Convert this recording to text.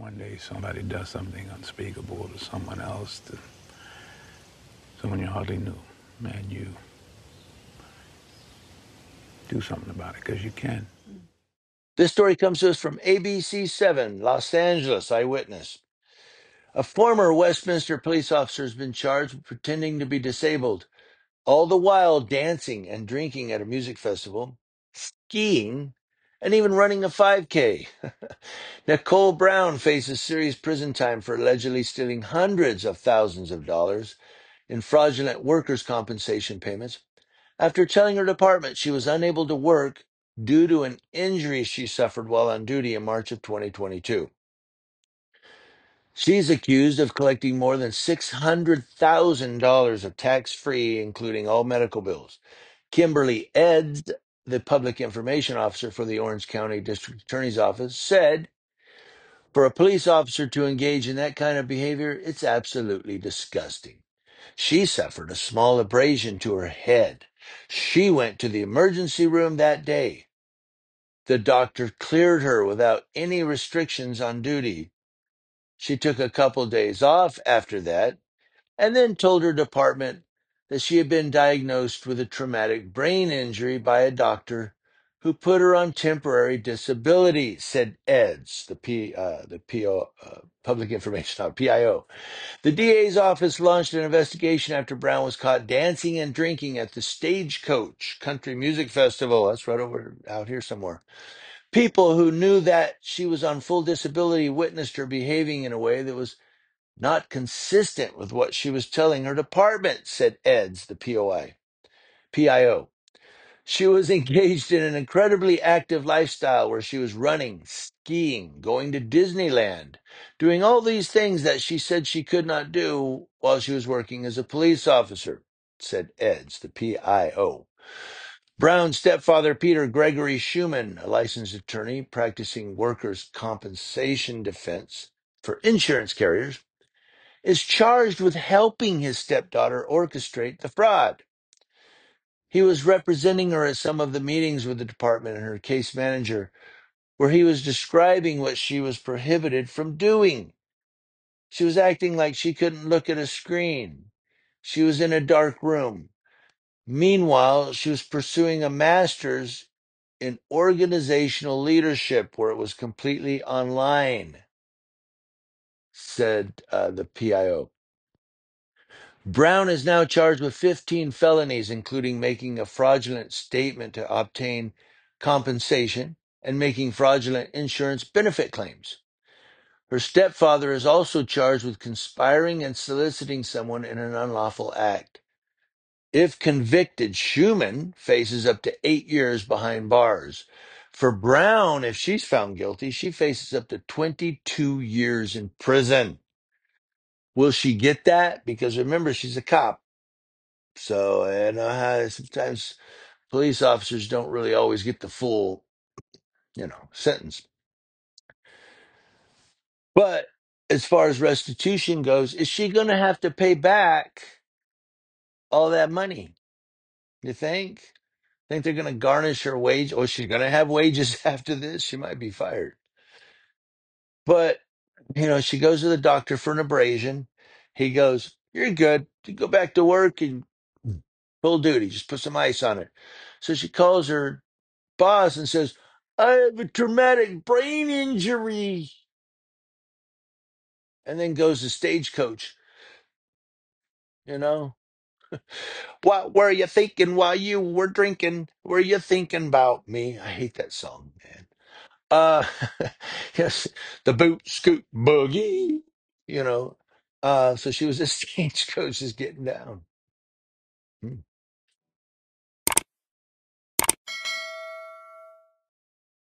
one day somebody does something unspeakable to someone else, to someone you hardly knew, and you do something about it because you can. This story comes to us from ABC7, Los Angeles Eyewitness. A former Westminster police officer has been charged with pretending to be disabled, all the while dancing and drinking at a music festival, skiing, and even running a 5K. Nicole Brown faces serious prison time for allegedly stealing hundreds of thousands of dollars in fraudulent workers' compensation payments after telling her department she was unable to work due to an injury she suffered while on duty in March of 2022. She's accused of collecting more than $600,000 of tax-free, including all medical bills. Kimberly Eds, the public information officer for the Orange County District Attorney's Office, said, "For a police officer to engage in that kind of behavior, it's absolutely disgusting. She suffered a small abrasion to her head. She went to the emergency room that day. The doctor cleared her without any restrictions on duty. She took a couple days off after that and then told her department that she had been diagnosed with a traumatic brain injury by a doctor who put her on temporary disability," said Eds, the PO, Public Information PIO. The DA's office launched an investigation after Brown was caught dancing and drinking at the Stagecoach Country Music Festival. That's right over out here somewhere. People who knew that she was on full disability witnessed her behaving in a way that was not consistent with what she was telling her department, said Eds, the PIO. She was engaged in an incredibly active lifestyle where she was running, skiing, going to Disneyland, doing all these things that she said she could not do while she was working as a police officer, said Eds, the PIO. Brown's stepfather, Peter Gregory Schumann, a licensed attorney practicing workers' compensation defense for insurance carriers, is charged with helping his stepdaughter orchestrate the fraud. He was representing her at some of the meetings with the department and her case manager, where he was describing what she was prohibited from doing. She was acting like she couldn't look at a screen. She was in a dark room. Meanwhile, she was pursuing a master's in organizational leadership where it was completely online, said the PIO. Brown is now charged with 15 felonies, including making a fraudulent statement to obtain compensation and making fraudulent insurance benefit claims. Her stepfather is also charged with conspiring and soliciting someone in an unlawful act. If convicted, Schumann faces up to 8 years behind bars. For Brown, if she's found guilty, she faces up to 22 years in prison. Will she get that? Because remember, she's a cop. So I know how sometimes police officers don't really always get the full, sentence. But as far as restitution goes, is she going to have to pay back all that money? You think? Think they're going to garnish her wage? Or she's going to have wages after this? She might be fired. But, she goes to the doctor for an abrasion. He goes, "You're good. You go back to work and full duty. Just put some ice on it." So she calls her boss and says, "I have a traumatic brain injury," and then goes to Stagecoach. You know, what were you thinking while you were drinking? Were you thinking about me? I hate that song, man. Uh, yes, the boot scoot boogie. You know, so she was a Stagecoach, just getting down. Hmm.